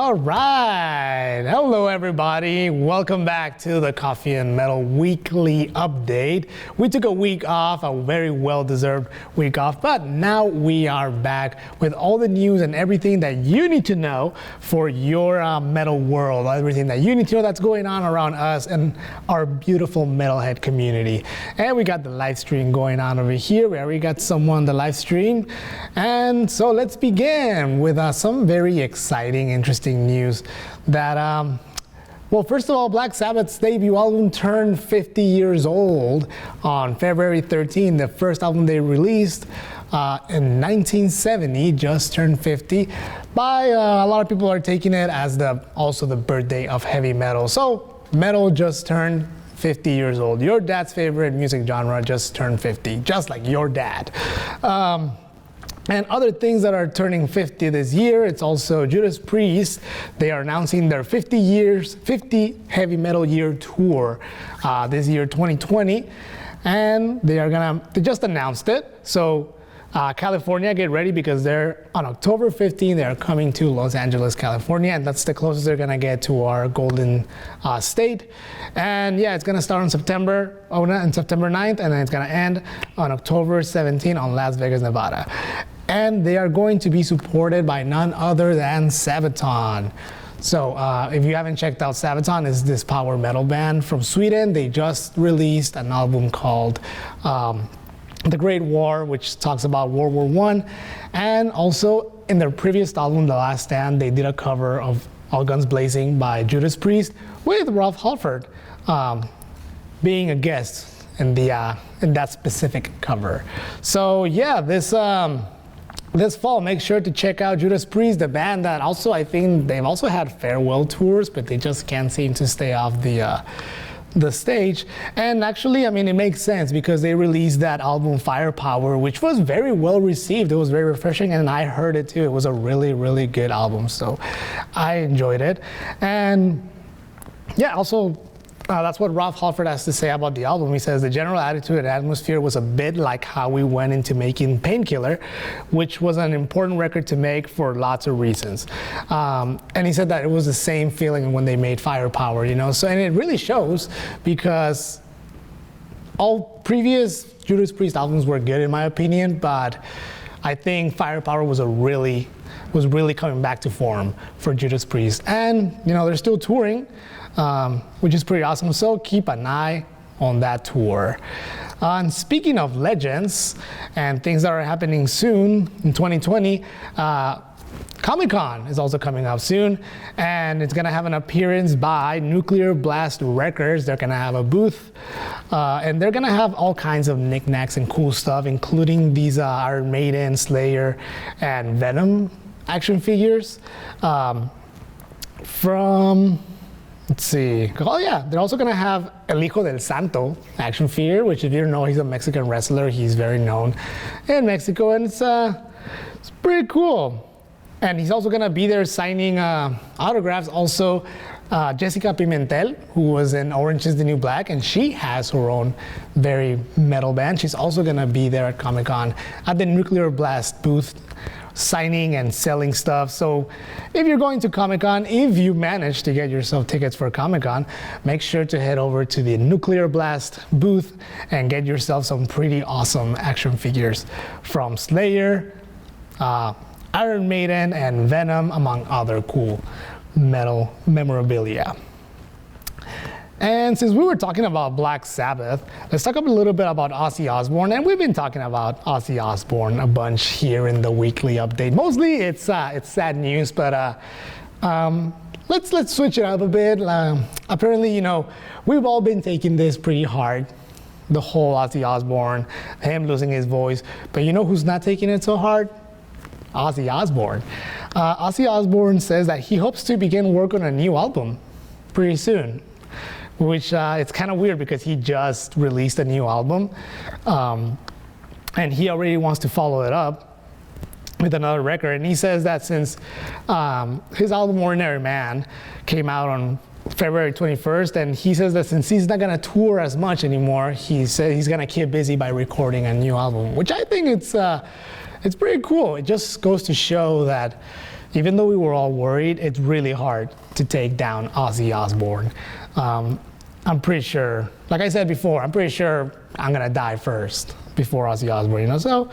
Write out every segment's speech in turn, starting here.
All right, hello everybody. Welcome back to the Coffee and Metal Weekly Update. We took a week off, a very well-deserved week off, but now we are back with all the news and everything that you need to know for your metal world, everything that you need to know that's going on around us and our beautiful metalhead community. And we got the live stream going on over here. We already got someone on the live stream. And so let's begin with some very exciting, interesting news that well, first of all, Black Sabbath's debut album turned 50 years old on February 13. The first album they released in 1970 just turned 50. By a lot of people are taking it as also the birthday of heavy metal. So metal just turned 50 years old. Your dad's favorite music genre just turned 50, just like your dad. And other things that are turning 50 this year, it's also Judas Priest. They are announcing their 50 heavy metal year tour this year, 2020. And they just announced it. So California, get ready because they're on October 15, they're coming to Los Angeles, California, and that's the closest they're gonna get to our Golden State. And yeah, it's gonna start on September 9th, and then it's gonna end on October 17 on Las Vegas, Nevada. And they are going to be supported by none other than Sabaton. So if you haven't checked out Sabaton, it's this power metal band from Sweden. They just released an album called The Great War, which talks about World War I. And also in their previous album, The Last Stand, they did a cover of All Guns Blazing by Judas Priest with Rolf Halford being a guest in that specific cover. So yeah, this fall, make sure to check out Judas Priest, the band that also, I think they've also had farewell tours, but they just can't seem to stay off the stage. And actually, I mean, it makes sense because they released that album Firepower, which was very well received. It was very refreshing, and I heard it too. It was a really, really good album, so I enjoyed it. And yeah, also, that's what Rolf Halford has to say about the album. He says, the general attitude and atmosphere was a bit like how we went into making Painkiller, which was an important record to make for lots of reasons. And he said that it was the same feeling when they made Firepower, you know? So, and it really shows because all previous Judas Priest albums were good in my opinion, but I think Firepower was really coming back to form for Judas Priest. And, you know, they're still touring, which is pretty awesome. So keep an eye on that tour. And speaking of legends and things that are happening soon in 2020, Comic-Con is also coming up soon, and it's gonna have an appearance by Nuclear Blast Records. They're gonna have a booth, and they're gonna have all kinds of knickknacks and cool stuff, including these Iron Maiden, Slayer, and Venom action figures from, let's see. Oh yeah, they're also gonna have El Hijo del Santo action figure, which if you don't know, he's a Mexican wrestler. He's very known in Mexico, and it's pretty cool. And he's also gonna be there signing autographs. Also, Jessica Pimentel, who was in Orange is the New Black, and she has her own very metal band. She's also gonna be there at Comic-Con at the Nuclear Blast booth, signing and selling stuff. So if you're going to Comic-Con, if you manage to get yourself tickets for Comic-Con, make sure to head over to the Nuclear Blast booth and get yourself some pretty awesome action figures from Slayer, Iron Maiden, and Venom, among other cool metal memorabilia. And since we were talking about Black Sabbath, let's talk a little bit about Ozzy Osbourne. And we've been talking about Ozzy Osbourne a bunch here in the weekly update. Mostly it's sad news, but let's switch it up a bit. Apparently, you know, we've all been taking this pretty hard, the whole Ozzy Osbourne, him losing his voice. But you know who's not taking it so hard? Ozzy Osbourne. Ozzy Osbourne says that he hopes to begin work on a new album pretty soon, which it's kind of weird because he just released a new album, and he already wants to follow it up with another record. And he says that since his album Ordinary Man came out on February 21st, and he says that since he's not gonna tour as much anymore, he said he's gonna keep busy by recording a new album, which I think it's pretty cool. It just goes to show that even though we were all worried, it's really hard to take down Ozzy Osbourne. I'm pretty sure, like I said before, I'm pretty sure I'm gonna die first before Ozzy Osbourne, you know? So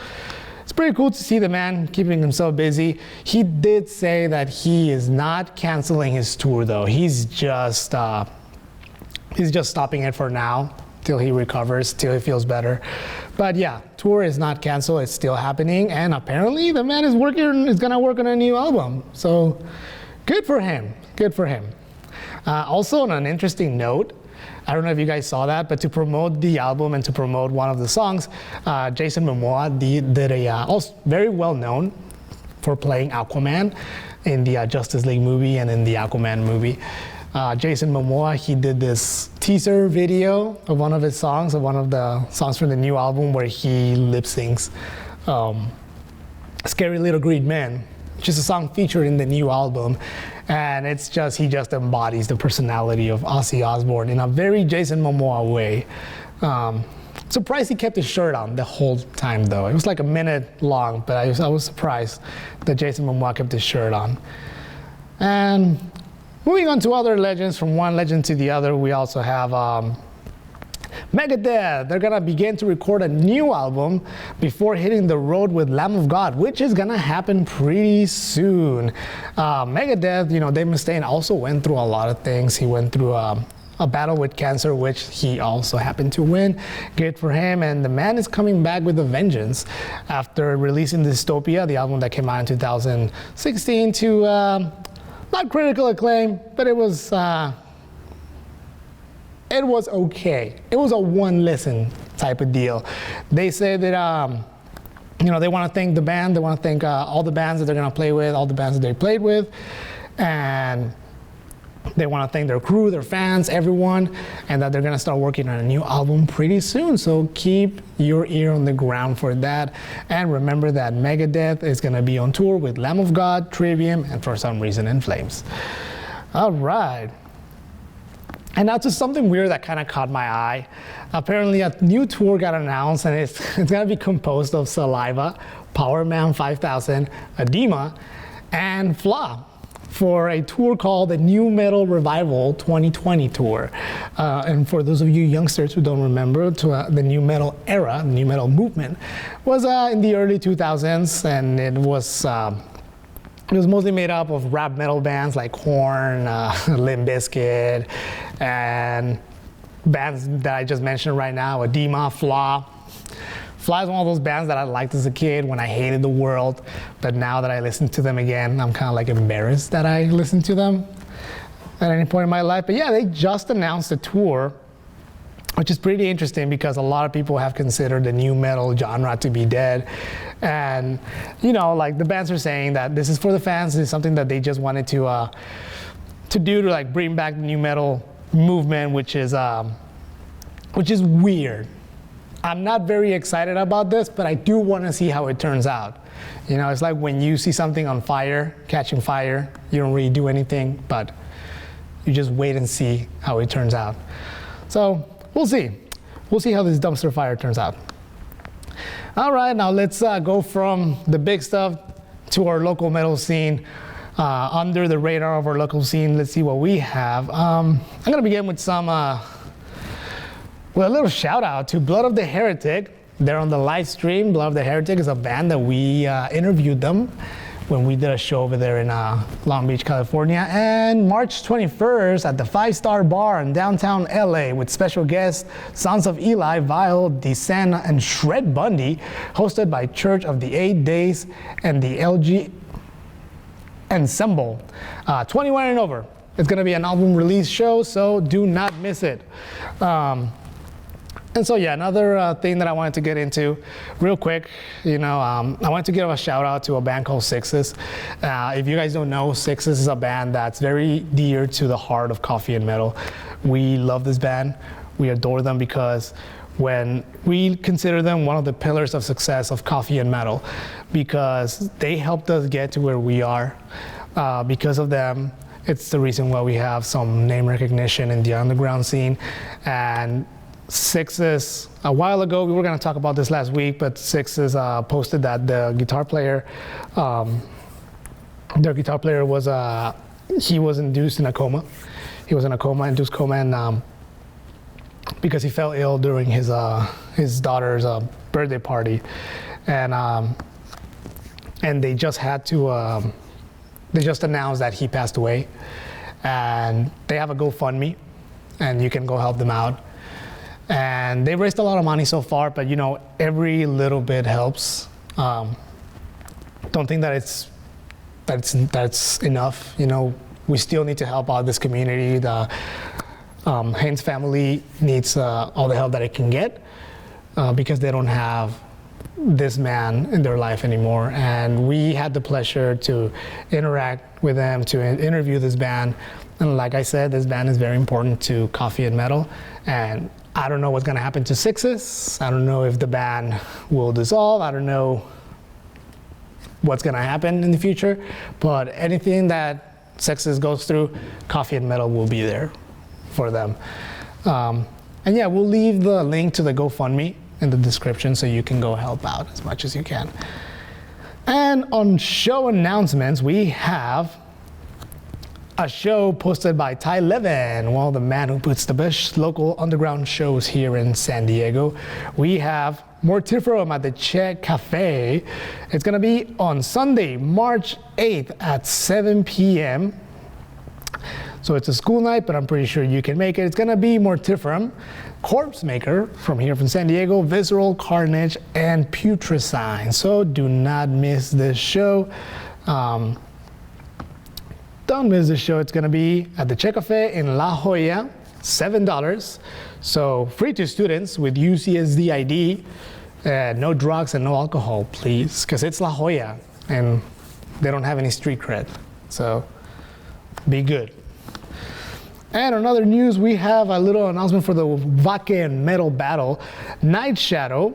it's pretty cool to see the man keeping himself busy. He did say that he is not canceling his tour though. He's just stopping it for now till he recovers, till he feels better. But yeah, tour is not canceled, it's still happening, and apparently the man is gonna work on a new album. So good for him, good for him. Also on an interesting note, I don't know if you guys saw that, but to promote the album and to promote one of the songs, Jason Momoa did also very well known for playing Aquaman in the Justice League movie and in the Aquaman movie. Jason Momoa, he did this teaser video of one of his songs, of one of the songs from the new album where he lip syncs Scary Little Green Man, which is a song featured in the new album. And it's just, he just embodies the personality of Ozzy Osbourne in a very Jason Momoa way. Surprised he kept his shirt on the whole time though. It was like a minute long, but I was surprised that Jason Momoa kept his shirt on. And moving on to other legends, from one legend to the other, we also have Megadeth. They're gonna begin to record a new album before hitting the road with Lamb of God, which is gonna happen pretty soon. Megadeth, you know, Dave Mustaine also went through a lot of things. He went through a battle with cancer, which he also happened to win. Good for him, and the man is coming back with a vengeance after releasing Dystopia, the album that came out in 2016, to not critical acclaim, but it was okay. It was a one listen type of deal. They say that you know, they want to thank the band. They want to thank all the bands that they're gonna play with, all the bands that they played with, and they want to thank their crew, their fans, everyone, and that they're gonna start working on a new album pretty soon. So keep your ear on the ground for that, and remember that Megadeth is gonna be on tour with Lamb of God, Trivium, and for some reason In Flames. All right. And now to something weird that kind of caught my eye. Apparently a new tour got announced, and it's gonna be composed of Saliva, Power Man 5000, Edema, and Flaw, for a tour called the New Metal Revival 2020 Tour. And for those of you youngsters who don't remember, the New Metal era, the New Metal movement, was in the early 2000s, and it was mostly made up of rap metal bands like Korn, Limp Bizkit, and bands that I just mentioned right now, Edema, Flaw. Flaw is one of those bands that I liked as a kid when I hated the world, but now that I listen to them again, I'm kind of like embarrassed that I listened to them at any point in my life. But yeah, they just announced a tour, which is pretty interesting because a lot of people have considered the new metal genre to be dead. And, you know, like the bands are saying that this is for the fans. This is something that they just wanted to do to like bring back the new metal movement, which is weird. I'm not very excited about this, but I do want to see how it turns out. You know, it's like when you see something on fire, catching fire, you don't really do anything, but you just wait and see how it turns out. So we'll see. We'll see how this dumpster fire turns out. All right, now let's go from the big stuff to our local metal scene. Under the radar of our local scene, let's see what we have. I'm gonna begin with with a little shout out to Blood of the Heretic. They're on the live stream. Blood of the Heretic is a band that we interviewed them when we did a show over there in Long Beach, California. And March 21st at the 5-Star Bar in downtown LA with special guests Sons of Eli, Vile, Descent, and Shred Bundy, hosted by Church of the 8 Days and the LG Ensemble. 21 and over. It's gonna be an album release show, so do not miss it. And so yeah, another thing that I wanted to get into real quick, you know, I wanted to give a shout out to a band called Sixes. If you guys don't know, Sixes is a band that's very dear to the heart of coffee and metal. We love this band. We adore them because when we consider them one of the pillars of success of coffee and metal, because they helped us get to where we are. Because of them, it's the reason why we have some name recognition in the underground scene. And Sixes, a while ago, we were going to talk about this last week, but Sixes posted that the guitar player Their guitar player was he was induced in a coma. He was in a coma, induced coma, and because he fell ill during his daughter's birthday party, and they just had to they just announced that he passed away, and they have a GoFundMe, and you can go help them out. And they raised a lot of money so far, but every little bit helps. Don't think that that's enough. We still need to help out this community. The Haynes family needs all the help that it can get because they don't have this man in their life anymore. And we had the pleasure to interact with them, to interview this band. And like I said, this band is very important to Coffee and Metal. And I don't know what's going to happen to Sixes. I don't know if the band will dissolve. I don't know what's going to happen in the future. But anything that Sixes goes through, Coffee and Metal will be there for them. And yeah, we'll leave the link to the GoFundMe in the description so you can go help out as much as you can. And on show announcements, we have a show posted by Ty Levin, well, the man who puts the best local underground shows here in San Diego. We have Mortiferum at the Czech Cafe. It's going to be on Sunday, March 8th at 7 p.m. So it's a school night, but I'm pretty sure you can make it. It's going to be Mortiferum, Corpse Maker from here from San Diego, Visceral, Carnage, and Putrescine. So do not miss this show. Don't miss the show. It's going to be at the Czech Cafe in La Jolla, $7. So free to students with UCSD ID. No drugs and no alcohol, please, because it's La Jolla and they don't have any street cred. So be good. And on other news, we have a little announcement for the Wacken Metal Battle. Night Shadow,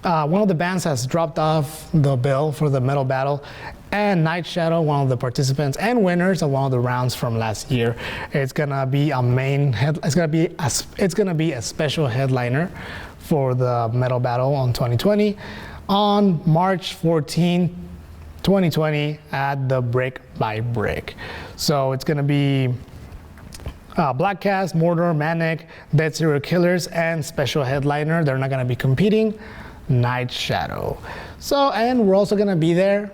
one of the bands has dropped off the bill for the Metal Battle, and Night Shadow, one of the participants and winners of one of the rounds from last year. It's gonna be it's gonna be a special headliner for the Metal Battle on 2020 on March 14, 2020 at the Brick by Brick. So it's gonna be Black Cast, Mortar, Manic, Dead Serial Killers, and special headliner. They're not gonna be competing, Night Shadow. So, and we're also gonna be there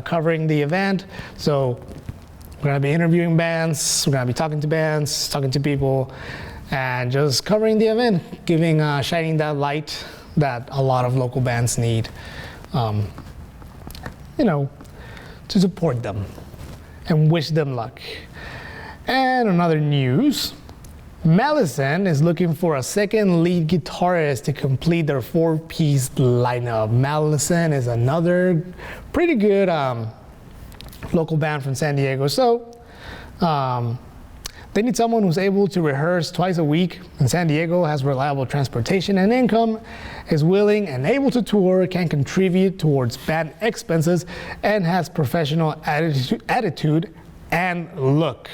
covering the event. So we're gonna be interviewing bands, we're gonna be talking to bands, talking to people, and just covering the event, shining that light that a lot of local bands need, to support them and wish them luck. And another news, Malleson is looking for a second lead guitarist to complete their 4-piece lineup. Malleson is another pretty good local band from San Diego. So they need someone who's able to rehearse twice a week in San Diego, has reliable transportation and income, is willing and able to tour, can contribute towards band expenses, and has professional attitude and look.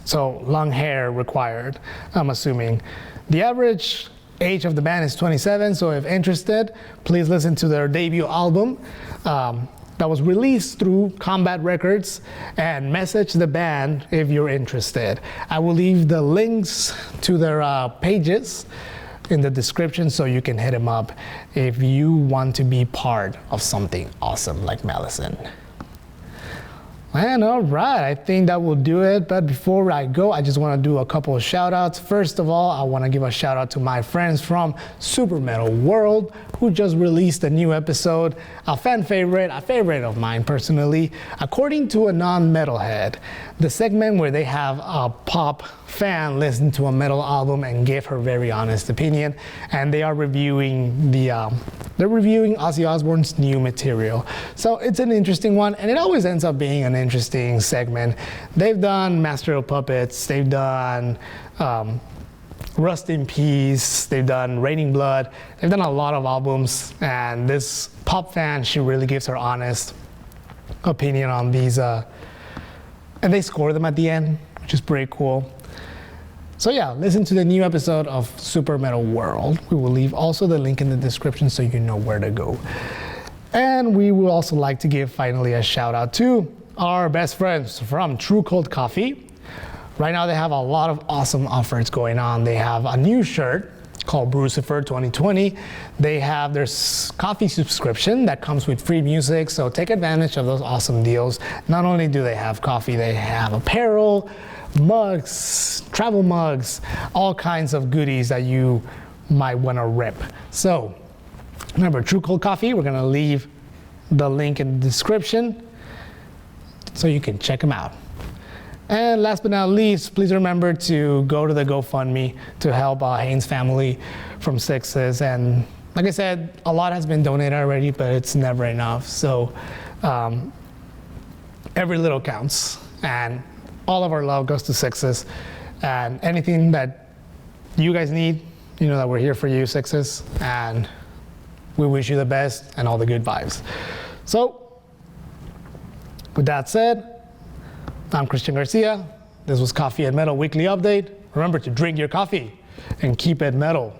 So long hair required, I'm assuming. The average age of the band is 27, so if interested, please listen to their debut album that was released through Combat Records, and message the band if you're interested. I will leave the links to their pages in the description so you can hit them up if you want to be part of something awesome like Malleson. And all right, I think that will do it. But before I go, I just want to do a couple of shout outs. First of all, I want to give a shout out to my friends from Super Metal World who just released a new episode, a fan favorite, a favorite of mine personally, According to a Non-Metalhead, the segment where they have a pop fan listen to a metal album and give her very honest opinion, and they are reviewing they're reviewing Ozzy Osbourne's new material. So it's an interesting one, and it always ends up being an interesting segment. They've done Master of Puppets, they've done Rust in Peace, they've done Raining Blood, they've done a lot of albums, and this pop fan, she really gives her honest opinion on these, and they score them at the end, which is pretty cool. So yeah, listen to the new episode of Super Metal World. We will leave also the link in the description so you know where to go. And we would also like to give finally a shout out to our best friends from True Cold Coffee. Right now they have a lot of awesome offers going on. They have a new shirt called Brucifer 2020. They have their coffee subscription that comes with free music, so take advantage of those awesome deals. Not only do they have coffee, they have apparel, mugs, travel mugs, all kinds of goodies that you might want to rip. So remember, True Cold Coffee, we're going to leave the link in the description so you can check them out. And last but not least, please remember to go to the GoFundMe to help Haynes' family from Sixes. And like I said, a lot has been donated already, but it's never enough. So every little counts, and all of our love goes to Sixes. And anything that you guys need, you know that we're here for you, Sixes. And we wish you the best and all the good vibes. So, with that said, I'm Christian Garcia. This was Coffee and Metal Weekly Update. Remember to drink your coffee and keep it metal.